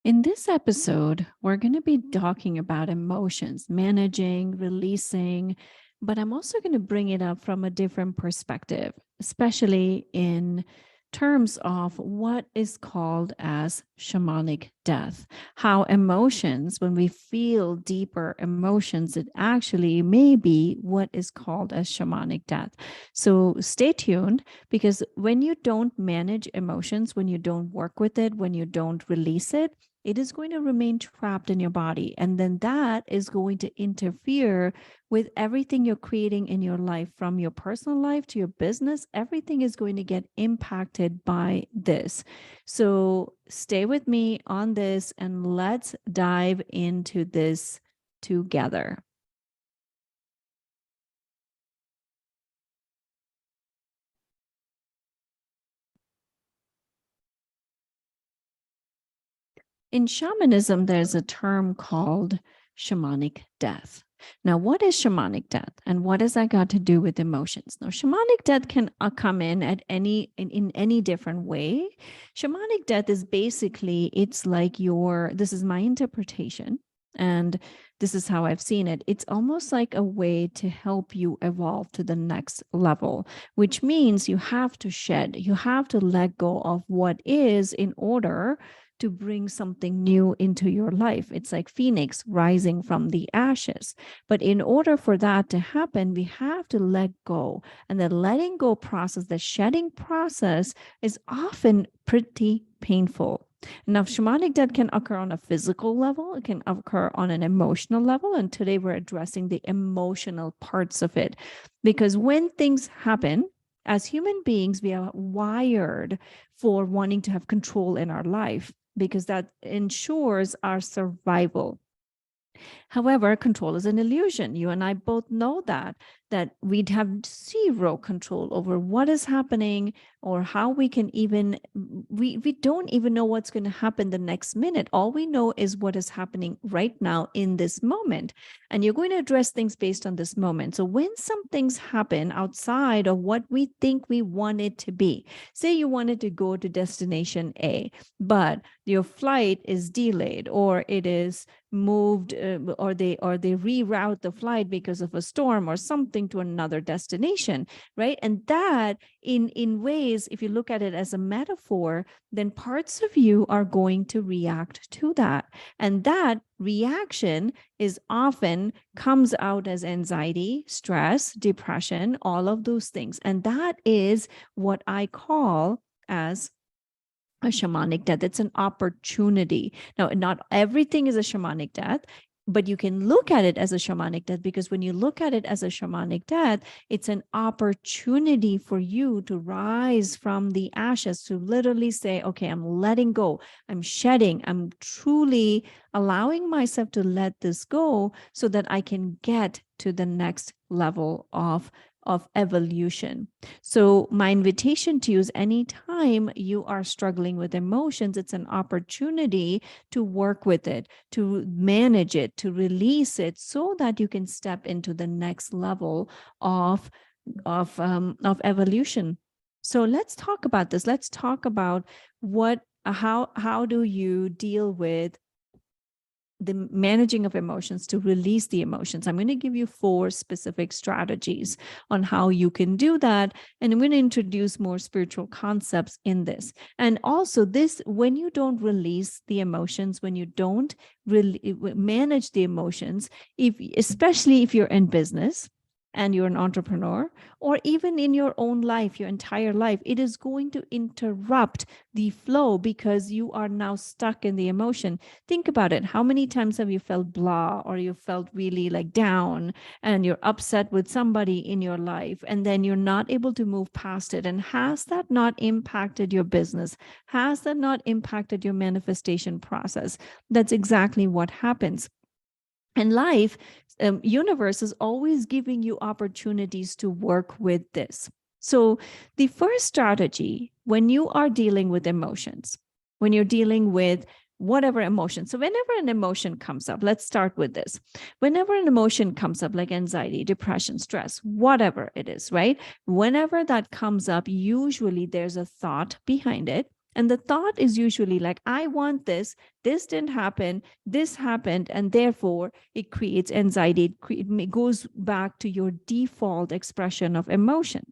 In this episode, we're going to be talking about emotions, managing, releasing, but I'm also going to bring it up from a different perspective, especially in terms of what is called as shamanic death. How emotions, when we feel deeper emotions, it actually may be what is called as shamanic death. So stay tuned, because when you don't manage emotions, when you don't work with it, when you don't release it is going to remain trapped in your body. And then that is going to interfere with everything you're creating in your life, from your personal life to your business. Everything is going to get impacted by this. So stay with me on this and let's dive into this together. In shamanism, there's a term called shamanic death. Now, what is shamanic death and what has that got to do with emotions? Now, shamanic death can come in at in any different way. Shamanic death is basically, it's like this is my interpretation, and this is how I've seen it. It's almost like a way to help you evolve to the next level, which means you have to shed, you have to let go of what is in order to bring something new into your life. It's like Phoenix rising from the ashes. But in order for that to happen, we have to let go. And the letting go process, the shedding process, is often pretty painful. Now, shamanic death can occur on a physical level, it can occur on an emotional level. And today we're addressing the emotional parts of it. Because when things happen, as human beings, we are wired for wanting to have control in our life, because that ensures our survival. However, control is an illusion. You and I both know that we'd have zero control over what is happening, or how we can even, we don't even know what's going to happen the next minute. All we know is what is happening right now in this moment. And you're going to address things based on this moment. So when some things happen outside of what we think we want it to be, say you wanted to go to destination A, but your flight is delayed, or it is moved, or they reroute the flight because of a storm or something to another destination, right? And that in ways, if you look at it as a metaphor, then parts of you are going to react to that. And that reaction is often comes out as anxiety, stress, depression, all of those things. And that is what I call as a shamanic death. It's an opportunity. Now, not everything is a shamanic death, but you can look at it as a shamanic death, because when you look at it as a shamanic death, it's an opportunity for you to rise from the ashes, to literally say, okay, I'm letting go, I'm shedding, I'm truly allowing myself to let this go so that I can get to the next level of evolution. So my invitation to you is, anytime you are struggling with emotions, it's an opportunity to work with it, to manage it, to release it, so that you can step into the next level of evolution. So let's talk about this. Let's talk about how do you deal with the managing of emotions, to release the emotions. I'm going to give you 4 specific strategies on how you can do that. And I'm going to introduce more spiritual concepts in this. And also this, when you don't release the emotions, when you don't really manage the emotions, especially if you're in business and you're an entrepreneur, or even in your own life, your entire life, it is going to interrupt the flow, because you are now stuck in the emotion. Think about it. How many times have you felt blah, or you felt really like down, and you're upset with somebody in your life, and then you're not able to move past it? And has that not impacted your business? Has that not impacted your manifestation process? That's exactly what happens. And life, universe is always giving you opportunities to work with this. So the first strategy, when you are dealing with emotions, when you're dealing with whatever emotion. So whenever an emotion comes up, let's start with this. Whenever an emotion comes up, like anxiety, depression, stress, whatever it is, right? Whenever that comes up, usually there's a thought behind it. And the thought is usually like, I want this didn't happen, this happened, and therefore it creates anxiety. It goes back to your default expression of emotion.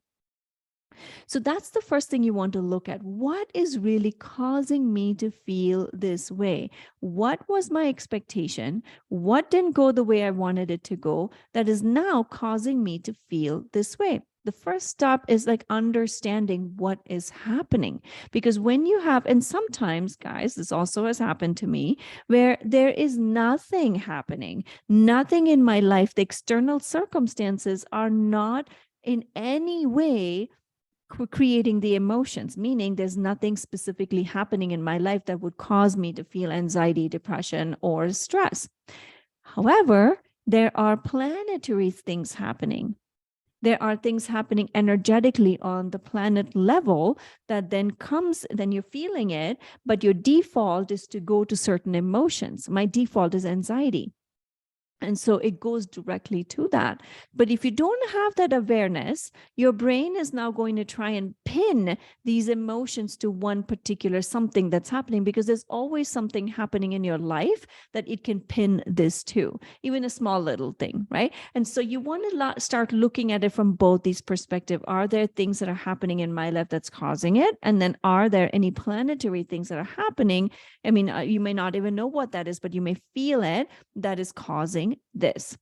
So that's the first thing you want to look at. What is really causing me to feel this way? What was my expectation? What didn't go the way I wanted it to go that is now causing me to feel this way? The first step is like understanding what is happening. Because when you have, and sometimes, guys, this also has happened to me, where there is nothing happening, nothing in my life, the external circumstances are not in any way creating the emotions, meaning there's nothing specifically happening in my life that would cause me to feel anxiety, depression, or stress. However, there are planetary things happening. There are things happening energetically on the planet level that then you're feeling it, but your default is to go to certain emotions. My default is anxiety. And so it goes directly to that. But if you don't have that awareness, your brain is now going to try and pin these emotions to one particular something that's happening, because there's always something happening in your life that it can pin this to, even a small little thing, right? And so you want to start looking at it from both these perspectives. Are there things that are happening in my life that's causing it? And then are there any planetary things that are happening? I mean, you may not even know what that is, but you may feel it, that is causing this.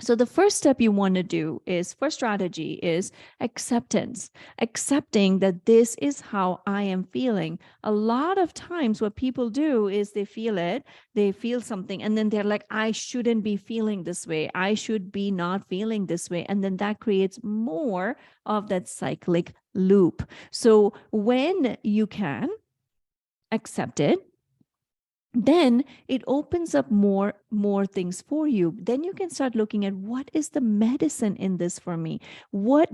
So the first step you want to do is, first strategy is acceptance, accepting that this is how I am feeling. A lot of times what people do is they feel it, they feel something, and then they're like, I shouldn't be feeling this way. I should be not feeling this way. And then that creates more of that cyclic loop. So when you can accept it, then it opens up more things for you. Then you can start looking at, what is the medicine in this for me? What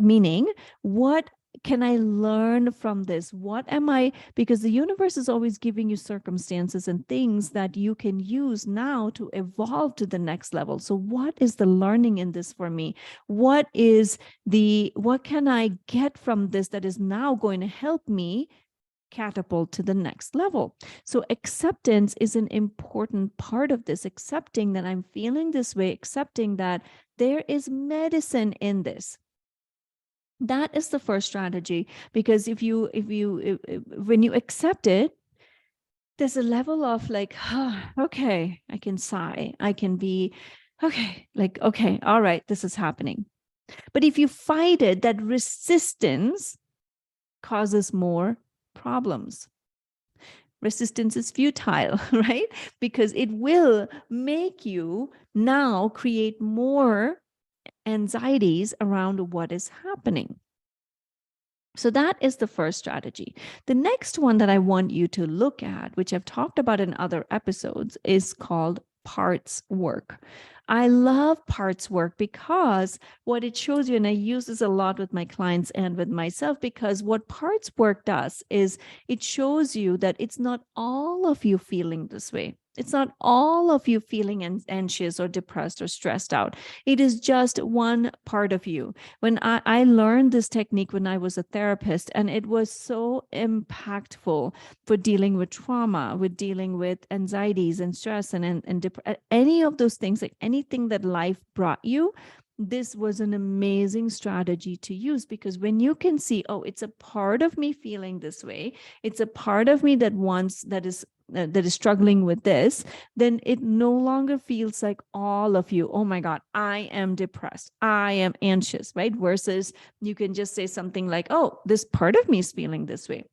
can I learn from this? What am I, because the universe is always giving you circumstances and things that you can use now to evolve to the next level. So what is the learning in this for me? What can I get from this that is now going to help me catapult to the next level? So acceptance is an important part of this, accepting that I'm feeling this way, accepting that there is medicine in this. That is the first strategy, because when you accept it, there's a level of like, okay, I can sigh, I can be okay, like, okay, all right, this is happening. But if you fight it, that resistance causes more problems. Resistance is futile, right? Because it will make you now create more anxieties around what is happening. So that is the first strategy. The next one that I want you to look at, which I've talked about in other episodes, is called parts work. I love parts work because what it shows you, and I use this a lot with my clients and with myself, because what parts work does is it shows you that it's not all of you feeling this way. It's not all of you feeling anxious or depressed or stressed out. It is just one part of you. When I learned this technique when I was a therapist, and it was so impactful for dealing with trauma, with dealing with anxieties and stress and any of those things, like anything that life brought you, this was an amazing strategy to use. Because when you can see, oh, it's a part of me feeling this way, it's a part of me that is struggling with this, then it no longer feels like all of you, oh my God, I am depressed, I am anxious, right? Versus you can just say something like, oh, this part of me is feeling this way.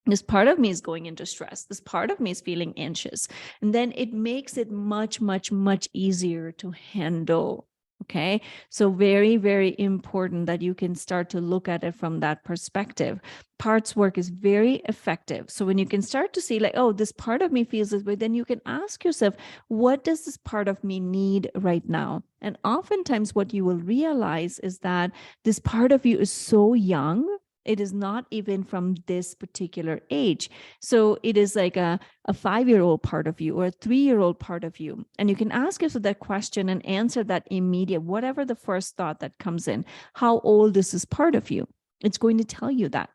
This part of me is going into stress. This part of me is feeling anxious. And then it makes it much, much, much easier to handle. Okay. So very, very important that you can start to look at it from that perspective. Parts work is very effective. So when you can start to see like, oh, this part of me feels this way, then you can ask yourself, what does this part of me need right now? And oftentimes what you will realize is that this part of you is so young. It is not even from this particular age. So it is like a 5-year-old part of you or a 3-year-old part of you. And you can ask yourself that question and answer that immediate, whatever the first thought that comes in. How old is this part of you? It's going to tell you that.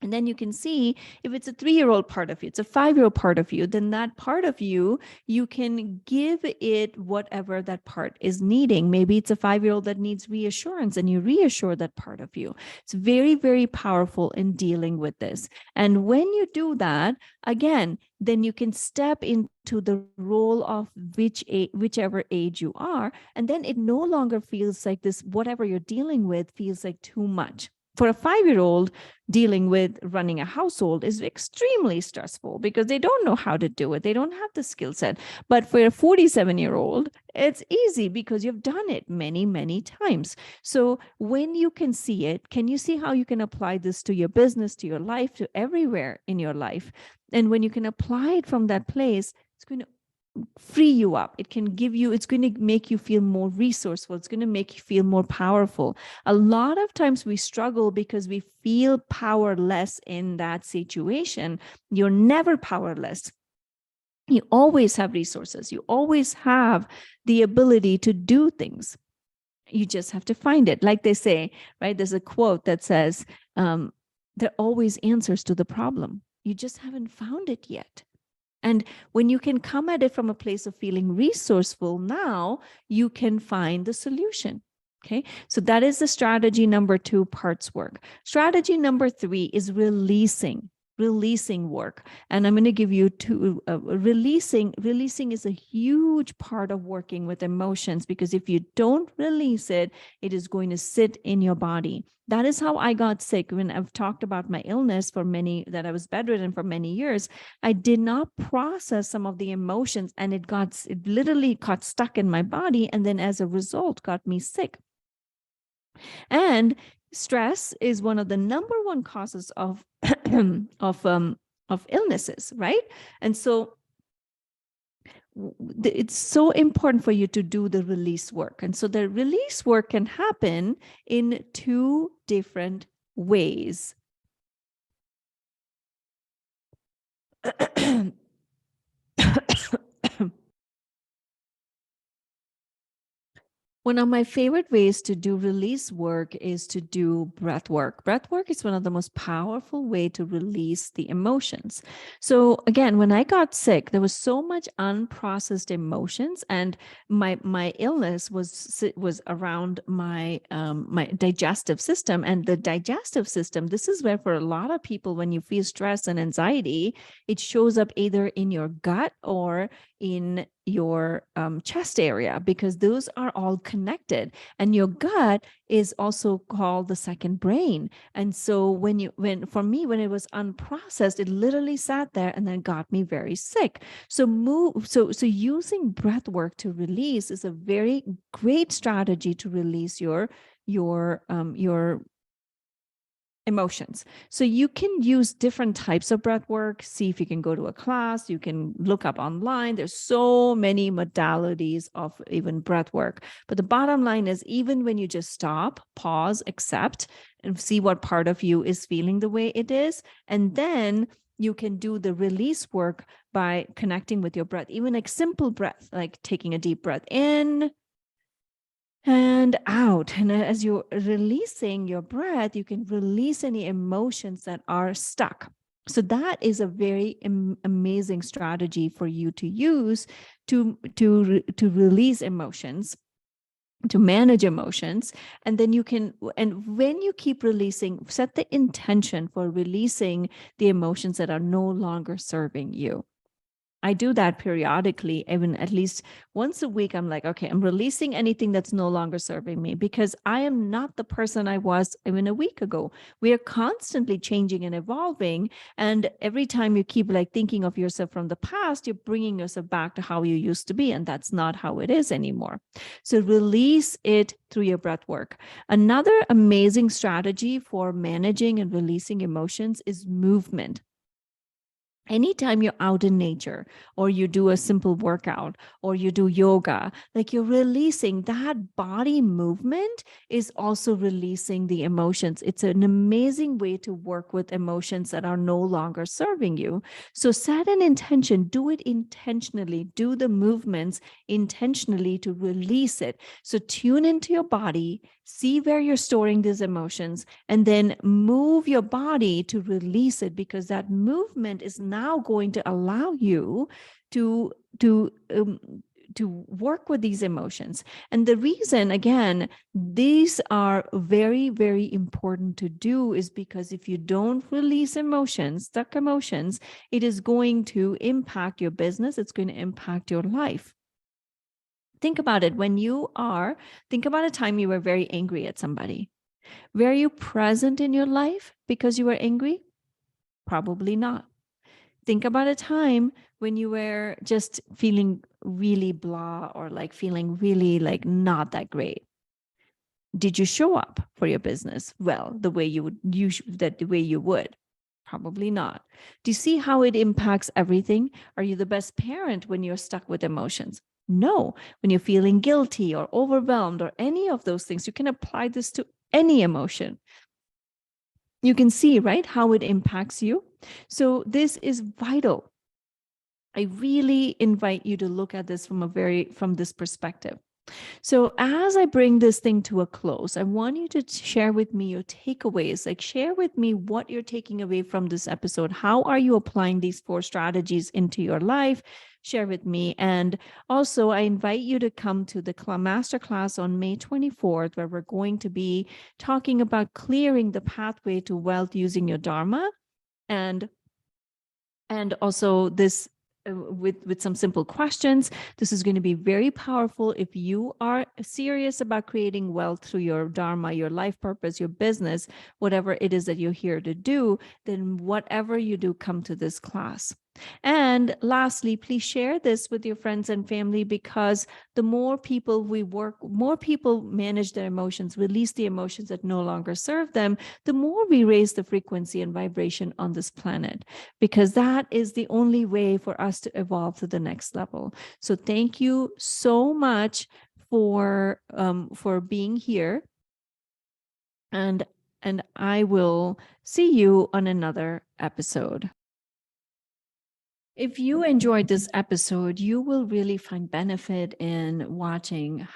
And then you can see if it's a 3-year-old part of you, it's a 5-year-old part of you, then that part of you, you can give it whatever that part is needing. Maybe it's a 5-year-old that needs reassurance and you reassure that part of you. It's very, very powerful in dealing with this. And when you do that, again, then you can step into the role of whichever age you are. And then it no longer feels like this, whatever you're dealing with feels like too much. For a 5-year-old, dealing with running a household is extremely stressful because they don't know how to do it. They don't have the skill set. But for a 47-year-old, it's easy because you've done it many, many times. So when you can see it, can you see how you can apply this to your business, to your life, to everywhere in your life? And when you can apply it from that place, it's going to free you up. It can give you, it's going to make you feel more resourceful. It's going to make you feel more powerful. A lot of times we struggle because we feel powerless in that situation. You're never powerless. You always have resources. You always have the ability to do things. You just have to find it. Like they say, right? There's a quote that says, there are always answers to the problem. You just haven't found it yet. And when you can come at it from a place of feeling resourceful, now you can find the solution. Okay, so that is the strategy number 2, parts work. Strategy number 3 is releasing work. And I'm going to give you two. Releasing is a huge part of working with emotions, because if you don't release it, it is going to sit in your body. That is how I got sick. When I've talked about my illness that I was bedridden for many years, I did not process some of the emotions, and it literally got stuck in my body. And then as a result, got me sick. And stress is one of the number one causes of of illnesses, right? And so it's so important for you to do the release work. And so the release work can happen in 2 different ways. One of my favorite ways to do release work is to do breath work. Breath work is one of the most powerful way to release the emotions. So again, when I got sick, there was so much unprocessed emotions, and my illness was around my my digestive system. And the digestive system, this is where for a lot of people, when you feel stress and anxiety, it shows up either in your gut or in your chest area, because those are all connected. And your gut is also called the second brain. And so when for me, when it was unprocessed, it literally sat there and then got me very sick. So using breath work to release is a very great strategy to release your emotions. So you can use different types of breath work. See if you can go to a class. You can look up online. There's so many modalities of even breath work. But the bottom line is, even when you just stop, pause, accept, and see what part of you is feeling the way it is, and then you can do the release work by connecting with your breath. Even like simple breath, like taking a deep breath in and out. And as you're releasing your breath, you can release any emotions that are stuck. So that is a very amazing strategy for you to use to release emotions, to manage emotions. And then you can, and when you keep releasing, set the intention for releasing the emotions that are no longer serving you. I do that periodically, even at least once a week. I'm like, okay, I'm releasing anything that's no longer serving me, because I am not the person I was even a week ago. We are constantly changing and evolving. And every time you keep like thinking of yourself from the past, you're bringing yourself back to how you used to be. And that's not how it is anymore. So release it through your breath work. Another amazing strategy for managing and releasing emotions is movement. Anytime you're out in nature, or you do a simple workout, or you do yoga, like you're releasing that body movement is also releasing the emotions. It's an amazing way to work with emotions that are no longer serving you. So set an intention, do it intentionally, do the movements intentionally to release it. So tune into your body, see where you're storing these emotions, and then move your body to release it, because that movement is now going to allow you to to um, to work with these emotions. And the reason, again, these are very, very important to do is because if you don't release emotions, stuck emotions, it is going to impact your business. It's going to impact your life. Think about it. Think about a time you were very angry at somebody. Were you present in your life because you were angry? Probably not. Think about a time when you were just feeling really blah, or like feeling really like not that great. Did you show up for your business well the way you would? Probably not. Do you see how it impacts everything? Are you the best parent when you're stuck with emotions? No. When you're feeling guilty or overwhelmed or any of those things, you can apply this to any emotion. You can see, right, how it impacts you. So this is vital. I really invite you to look at this from this perspective. So as I bring this thing to a close, I want you to share with me your takeaways. Like, share with me what you're taking away from this episode. How are you applying these 4 strategies into your life? Share with me. And also, I invite you to come to the masterclass on May 24th, where we're going to be talking about clearing the pathway to wealth using your Dharma. And also this with some simple questions. This is going to be very powerful if you are serious about creating wealth through your Dharma, your life purpose, your business, whatever it is that you're here to do. Then whatever you do, come to this class. And lastly, please share this with your friends and family, because the more people more people manage their emotions, release the emotions that no longer serve them, the more we raise the frequency and vibration on this planet, because that is the only way for us to evolve to the next level. So thank you so much for being here. And I will see you on another episode. If you enjoyed this episode, you will really find benefit in watching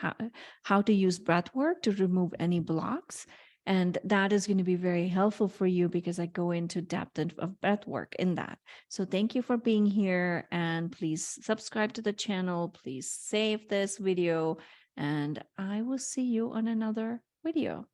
how to use breath work to remove any blocks. And that is going to be very helpful for you, because I go into depth of breath work in that. So thank you for being here, and please subscribe to the channel. Please save this video, and I will see you on another video.